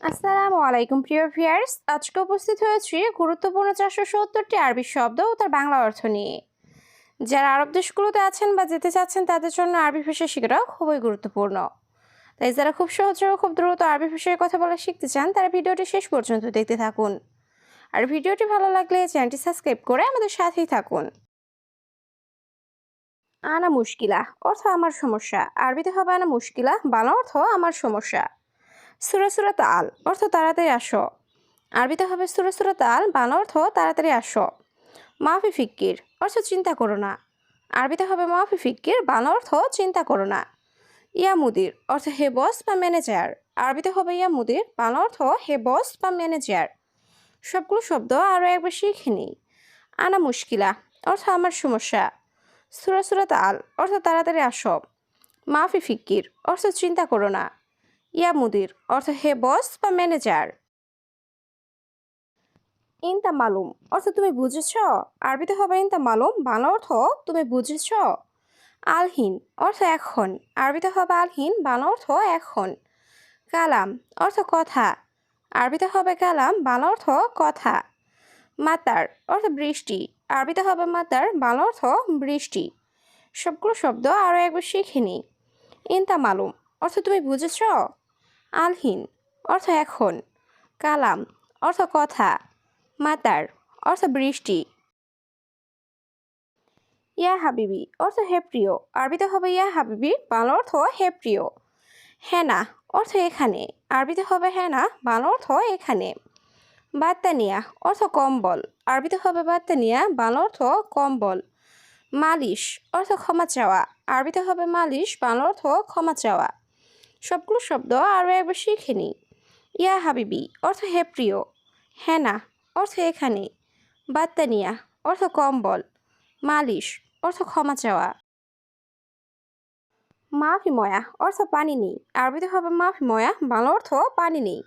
আসসালামু আলাইকুম প্রিয় ভিউয়ার্স, আজকে উপস্থিত হয়েছি গুরুত্বপূর্ণ 470টি আরবি শব্দ ও তার বাংলা অর্থ নিয়ে। যারা আরব দেশগুলোতে আছেন বা যেতে চাচ্ছেন তাদের জন্য আরবি ভাষা শেখাটা খুবই গুরুত্বপূর্ণ। তাই যারা খুব সহজে ও খুব দ্রুত আরবি ভাষায় কথা বলা শিখতে চান তারা ভিডিওটি শেষ পর্যন্ত দেখতে থাকুন। আর ভিডিওটি ভালো লাগলে চ্যানেলটি সাবস্ক্রাইব করে আমাদের সাথেই থাকুন। আনা মুশকিলা অর্থ আমার সমস্যা। আরবিতে হবে আনা মুশকিলা, বাংলা অর্থ আমার সমস্যা। সূরা সূরা তাল অর্থ তাড়াতাড়ি আসো। আরবিতে হবে সূরা সূরা তাল, বাংলা অর্থ তাড়াতাড়ি আসো। মাফি ফিক্কির অর্থ চিন্তা করো না। আরবিতে হবে মাফি ফিক্কির, বাংলা অর্থ চিন্তা করো না। ইয়া মুদির অর্থ হে বস বা ম্যানেজার। আরবিতে হবে ইয়া মুদির, বাংলা অর্থ হে বস বা ম্যানেজার। সবগুলো শব্দ আরও একবার শিখে নিই। আনা মুশকিলা অর্থ আমার সমস্যা। সূরা সূরা তাল অর্থ তাড়াতাড়ি আসো। মাফি ফিক্কির অর্থ চিন্তা করো না। ইয়া মুদির অর্থ হে বস বা ম্যানেজার। ইনতা মালুম অর্থ তুমি বুঝেছ। আরবিতে হবে ইনতা মালুম, বাংলা অর্থ তুমি বুঝেছ। আলহিন অর্থ এখন। আরবিতে হবে আলহিন, বাংলা অর্থ এখন। কালাম অর্থ কথা। আরবিতে হবে কালাম, বাংলা অর্থ কথা। মাতার অর্থ বৃষ্টি। আরবিতে হবে মাতার, বাংলা অর্থ বৃষ্টি। সবগুলো শব্দ আরও একবার শিখে নিই। ইনতা মালুম অর্থ তুমি বুঝেছ। আলহিন অর্থ এখন। কালাম অর্থ কথা। মাতার অর্থ বৃষ্টি। ইয়া হাবিবি অর্থ হে প্রিয়। আরবিতে হবে ইয়া হাবিবি, বাংলা অর্থ হে প্রিয়। হেনা অর্থ এখানে। আরবিতে হবে হেনা, বাংলা অর্থ এখানে। বাত্তানিয়া অর্থ কম্বল। আরবিতে হবে বাত্তানিয়া, বাংলা অর্থ কম্বল। মালিশ অর্থ ক্ষমা চাওয়া। আরবিতে হবে মালিশ, বাংলা অর্থ ক্ষমা চাওয়া। সবগুলো শব্দ আরও একবার শিখে নিই। ইয়া হাবিবি অর্থ হে প্রিয়। হেনা অর্থ এখানে। বাত্তানিয়া অর্থ কম্বল। মালিশ অর্থ ক্ষমা চাওয়া। মাফি ময়া অর্থ পানি নেই। আরবিতে হবে মাফি ময়া, বাংলা অর্থ পানি নেই।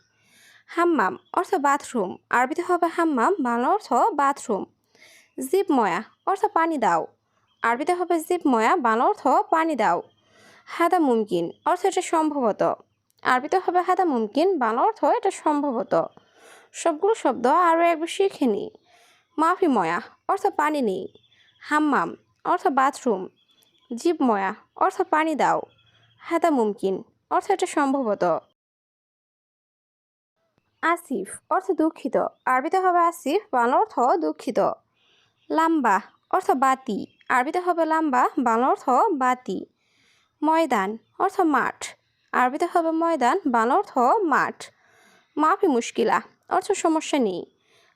হাম্মাম অর্থ বাথরুম। আরবিতে হবে হাম্মাম, বাংলা অর্থ বাথরুম। জিপ ময়া অর্থ পানি দাও। আরবিতে হবে জিপ ময়া, বাংলা অর্থ পানি দাও। হাদা মুমকিন অর্থ এটা সম্ভবত। আরবিতে হবে হাদা মুমকিন, বাংলা অর্থ এটা সম্ভবত। সবগুলো শব্দ আরও একবার শিখে নিই। মাফি ময়া অর্থ পানি নেই। হাম্মাম অর্থ বাথরুম। জিব ময়া অর্থ পানি দাও। হাদা মুমকিন অর্থ এটা সম্ভবত। আসিফ অর্থ দুঃখিত। আরবিতে হবে আসিফ, বাংলা অর্থ দুঃখিত। লাম্বা অর্থ বাতি। আরবিতে হবে লাম্বা, বাংলা অর্থ বাতি। ময়দান অর্থ মাঠ। আরবিতে হবে ময়দান, বাংলা অর্থ মাঠ। মাফি মুশকিলা অর্থ সমস্যা নেই।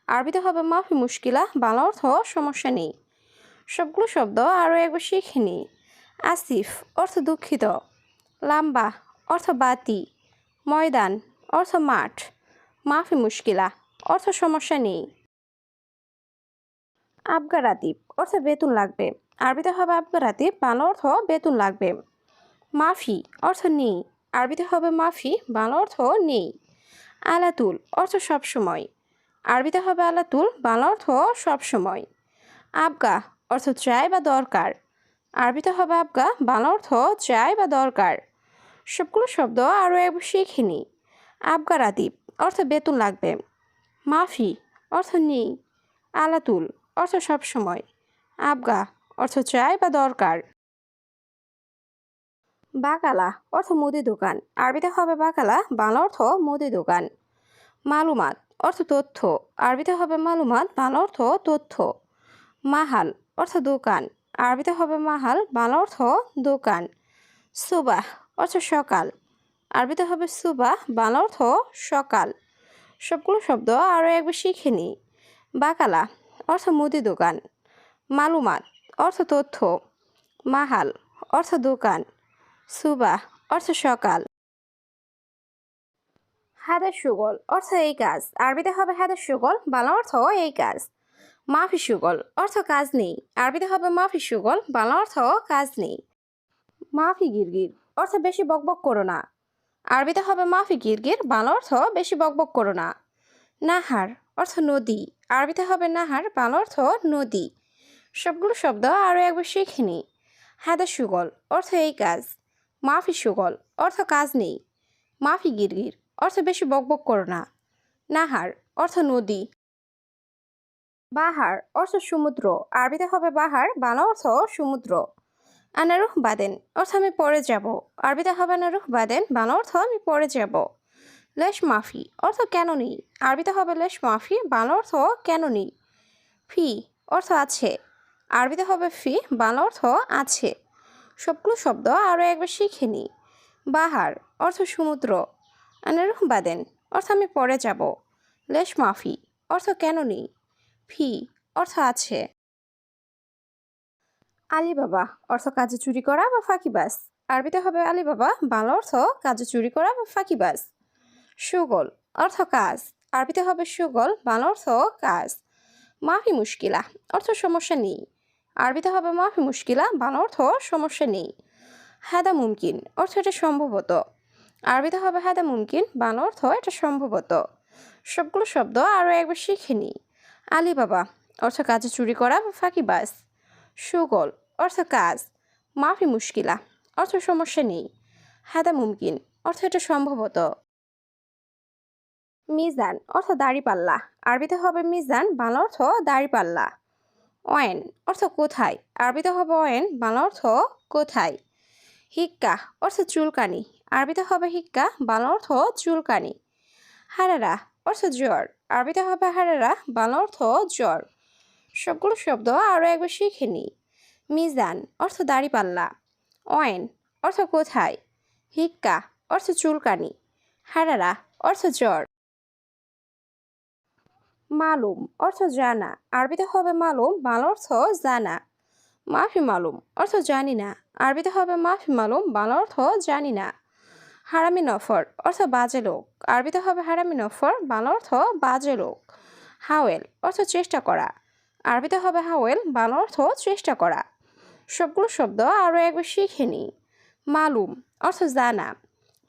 আরবিতে হবে মাফি মুশকিলা, বাংলা অর্থ সমস্যা নেই। সবগুলো শব্দ আরও একবার শিখে নিই। আসিফ অর্থ দুঃখিত। লাম্বা অর্থ বাতি। ময়দান অর্থ মাঠ। মাফি মুশকিলা অর্থ সমস্যা নেই। আবগা রাতিব অর্থ বেতন লাগবে। আরবিতে হবে আবগা রাতিব, বাংলা অর্থ বেতন লাগবে। মাফি অর্থ নেই। আরবিতে হবে মাফি, বাংলা অর্থ নেই। আলাতুল অর্থ সবসময়। আরবিতে হবে আলাতুল, বাংলা অর্থ সবসময়। আবগা অর্থ চাই বা দরকার। আরবিতে হবে আবগা, বাংলা অর্থ চাই বা দরকার। সবগুলো শব্দ আরও একবার শিখে নিই। আবগা রাতিব অর্থ বেতন লাগবে। মাফি অর্থ নেই। আলাতুল অর্থ সবসময়। আবগা অর্থ চাই বা দরকার। বাকালা অর্থ মুদি দোকান। আরবিতে হবে বাকালা, বাংলা অর্থ মুদি দোকান। মালুমাত অর্থ তথ্য। আরবিতে হবে মালুমাত, বাংলা অর্থ তথ্য। মাহাল অর্থ দোকান। আরবিতে হবে মাহাল, বাংলা অর্থ দোকান। সুবাহ অর্থ সকাল। আরবিতে হবে সুবাহ, বাংলা অর্থ সকাল। সবগুলো শব্দ আরও একবার শিখে নিই। বাকালা অর্থ মুদি দোকান। মালুমাত অর্থ তথ্য। মাহাল অর্থ দোকান। সুবাহ অর্থ সকাল। হাদা সুগল অর্থ এই কাজ। আরবিতে হবে হাদা সুগল, বাংলা অর্থ এই কাজ। মাফি সুগল অর্থ কাজ নেই। আরবিতে হবে মাফি সুগল, বাংলা অর্থ কাজ নেই। মাফি গিরগির অর্থ বেশি বকবক করো না। আরবিতে হবে মাফি গিরগির, বাংলা অর্থ বেশি বকবক করো না। নাহার অর্থ নদী। আরবিতে হবে নাহার, বাংলা অর্থ নদী। সবগুলো শব্দ আরও একবার শিখে নিই। হাদা সুগল অর্থ এই কাজ। মাফি সুগল অর্থ কাজ নেই। মাফি গিরগির অর্থ বেশি বকবক করো না। নাহার অর্থ নদী। বাহার অর্থ সমুদ্র, আরবিতে হবে বাহার, বাংলা অর্থ সমুদ্র। আনারুহ বাদেন অর্থ আমি পরে যাব, আরবিতে হবে আনারুহ বাদেন, বাংলা অর্থ আমি পরে যাব। লেশ মাফি অর্থ কেন নেই, আরবিতে হবে লেশ মাফি, বাংলা অর্থ কেন নেই। ফি অর্থ আছে, আরবিতে হবে ফি, বাংলা অর্থ আছে। সবগুলো শব্দ আরও একবার শিখে নিই। বাহার অর্থ সমুদ্র, আনারুহ বাদেন অর্থ আমি পরে যাব, লেশ মাফি অর্থ কেন নেই, ফি অর্থ আছে। আলিবাবা অর্থ কাজে চুরি করা বা ফাঁকিবাজ, আরবিতে হবে আলিবাবা, বাংলা অর্থ কাজে চুরি করা বা ফাঁকিবাজ। সুগল অর্থ কাজ, আরবিতে হবে সুগল, বাংলা অর্থ কাজ। মাফি মুশকিলা অর্থ সমস্যা নেই, আরবিতে হবে মাফি মুশকিলা, বাংলা অর্থ সমস্যা নেই। হাদা মুমকিন অর্থ এটা সম্ভবত, আরবিতে হবে হাদা মুমকিন, বাংলা অর্থ এটা সম্ভবত। সবগুলো শব্দ আরও একবার শিখে নিই। আলিবাবা অর্থ কাজে চুরি করা বা ফাঁকিবাজ। সুগল অর্থ কাজ, মাফি মুশকিলা অর্থ সমস্যা নেই, হাদা মুমকিন অর্থ এটা সম্ভবত। মিজান অর্থ দাড়িপাল্লা, আরবিতে হবে মিজান, বাংলা অর্থ দাড়িপাল্লা। অয়েন অর্থ কোথায়, আরবিতে হবে অয়েন, বাংলা অর্থ কোথায়। হিক্কা অর্থ চুলকানি, আরবিতে হবে হিক্কা, বাংলা অর্থ চুলকানি। হারারা অর্থ জ্বর, আরবিতে হবে হারারা, বাংলা অর্থ জ্বর। সবগুলো শব্দ আরও একবার শিখে নিই। মিজান অর্থ দাড়িপাল্লা, অয়েন অর্থ কোথায়, হিক্কা অর্থ চুলকানি, হারারা অর্থ জ্বর। মালুম অর্থ জানা, আরবিতে হবে মালুম, বাংলা অর্থ জানা। মাফি মালুম অর্থ জানি না, আরবিতে হবে মাফি মালুম, বাংলা অর্থ জানি না। হারামি নফর অর্থ বাজে লোক, আরবিতে হবে হারামি নফর, বাংলা অর্থ বাজে লোক। হাওয়েল অর্থ চেষ্টা করা, আরবিতে হবে হাওয়েল, বাংলা অর্থ চেষ্টা করা। সবগুলো শব্দ আরও একবার শিখে নিই। মালুম অর্থ জানা,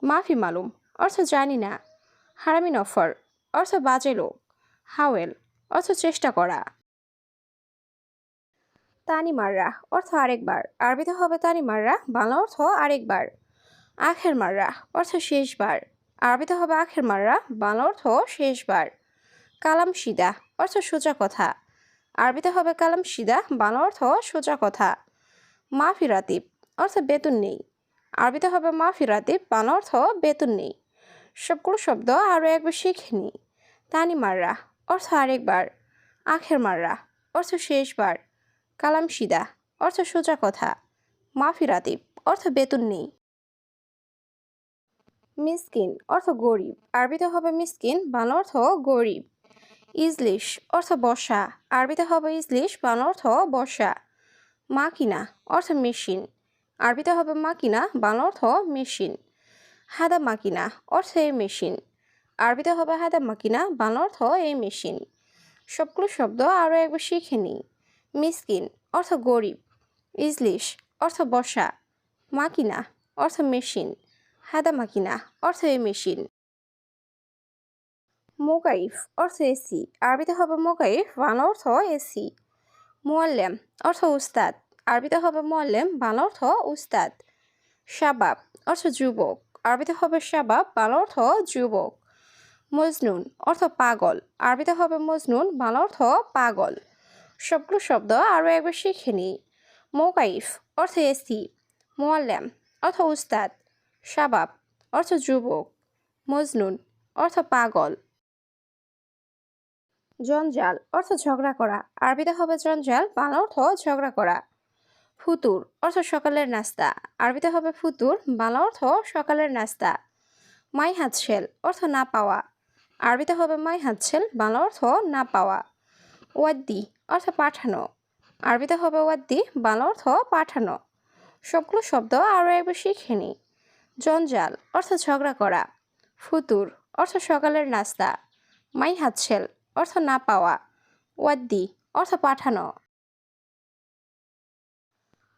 মাফি মালুম অর্থ জানি না, হারামি নফর অর্থ বাজে লোক, হাওয়েল অর্থ চেষ্টা করা। তানি মাররা অর্থ আরেকবার, আরবিতে হবে তানি মাররা, বাংলা অর্থ আরেকবার। আখের মাররা অর্থ শেষবার, আরবিতে হবে আখের মাররা, বাংলা অর্থ শেষবার। কালাম সিদা অর্থ সোজা কথা, আরবিতে হবে কালাম সিদা, বাংলা অর্থ সোজা কথা। মাফি রাতিব অর্থ বেতন নেই, আরবিতে হবে মাফি রাতিব, বাংলা অর্থ বেতন নেই। সবগুলো শব্দ আরও একবার শিখে নিই। তানি মাররা অর্থ আরেকবার, আখের মাররা অর্থ শেষবার, কালাম সিদা অর্থ সোজা কথা, মাফি রাতিব অর্থ বেতন নেই। মিসকিন অর্থ গরিব, আরবিতে হবে মিসকিন, বাংলা অর্থ গরিব। ইজলিশ অর্থ বসা, আরবিতে হবে ইজলিশ, বাংলা অর্থ বসা। মাকিনা অর্থ মেশিন, আরবিতে হবে মাকিনা, বাংলা অর্থ মেশিন। হাদা মাকিনা অর্থ এই মেশিন, আরবিতে হবে হাদা মাকিনা, বাংলা অর্থ এই মেশিন। সবগুলো শব্দ আরও একবার শিখে নিই। মিসকিন অর্থ গরিব, ইজলিশ অর্থ বসা, মাকিনা অর্থ মেশিন, হাদা মাকিনা অর্থ এই মেশিন। মোকাইফ অর্থ এসি, আরবিতে হবে মোকাইফ, বাংলা অর্থ এসি। মোয়াল্লেম অর্থ উস্তাদ, আরবিতে হবে মোয়াল্লেম, বাংলা অর্থ উস্তাদ। শাবাব অর্থ যুবক, আরবিতে হবে শাবাব, বাংলা অর্থ যুবক। মজনুন অর্থ পাগল, আরবিতে হবে মজনুন, বাংলা অর্থ পাগল। সবগুলো শব্দ আরও একবার শিখে নিই। মোকাইফ অর্থ এসি, মোয়াল্লেম অর্থ উস্তাদ, শাবাব অর্থ যুবক, মজনুন অর্থ পাগল। জঞ্জাল অর্থ ঝগড়া করা, আরবিতে হবে জঞ্জাল, বাংলা অর্থ ঝগড়া করা। ফুতুর অর্থ সকালের নাস্তা, আরবিতে হবে ফুতুর, বাংলা অর্থ সকালের নাস্তা। মাই হাতছেল অর্থ না পাওয়া, আরবিতে হবে মাই হাতছেল, বাংলা অর্থ না পাওয়া। ওয়াদ্দি অর্থ পাঠানো, আরবিতে হবে ওয়াদ্দি, বাংলা অর্থ পাঠানো। সবগুলো শব্দ আরও একবার শিখে নিই। জঞ্জাল অর্থ ঝগড়া করা, ফুতুর অর্থ সকালের নাস্তা, মাই হাতছেল অর্থ না পাওয়া, ওয়াদ্দি অর্থ পাঠানো।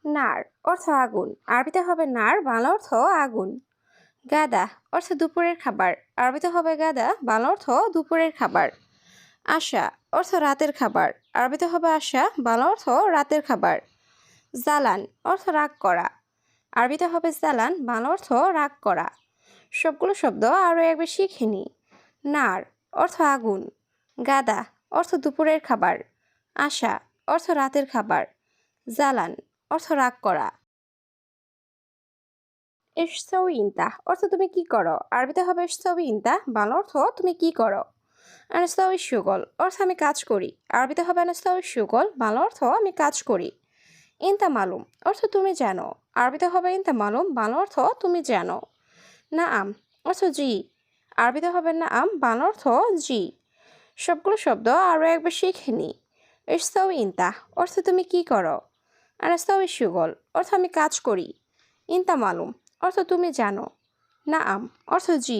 নার অর্থ আগুন, আরবিতে হবে নার, বাংলা অর্থ আগুন। গাদা অর্থ দুপুরের খাবার, আরবিতে হবে গাদা, বাংলা অর্থ দুপুরের খাবার। আশা অর্থ রাতের খাবার, আরবিতে হবে আশা, বাংলা অর্থ রাতের খাবার। জালান অর্থ রাগ করা, আরবিতে হবে জালান, বাংলা অর্থ রাগ করা। সবগুলো শব্দ আরও একবার শিখে নিই। নার অর্থ আগুন, গাদা অর্থ দুপুরের খাবার, আশা অর্থ রাতের খাবার, জালান অর্থ রাগ করা। ইসসাউই ইনতা অর্থ তুমি কি করো, আরবিতে হবে ইসসাউই ইনতা, বাংলা অর্থ তুমি কি করো। আনাস্তাউই সুগল অর্থ আমি কাজ করি, আরবিতে হবে আনাস্তাউই সুগল, বাংলা অর্থ আমি কাজ করি। ইনতা মালুম অর্থ তুমি জানো, আরবিতে হবে ইনতা মালুম, বাংলা অর্থ তুমি জানো। না আম অর্থ জি, আরবিতে হবে না আম, বাংলা অর্থ জি। সবগুলো শব্দ আরও একবার শিখে নিই। ইসসাউই ইনতা অর্থ তুমি কি করো, আনাস্তাউই সুগল অর্থ আমি কাজ করি, ইনতা মালুম অর্থ তুমি জানো, না আম অর্থ জি।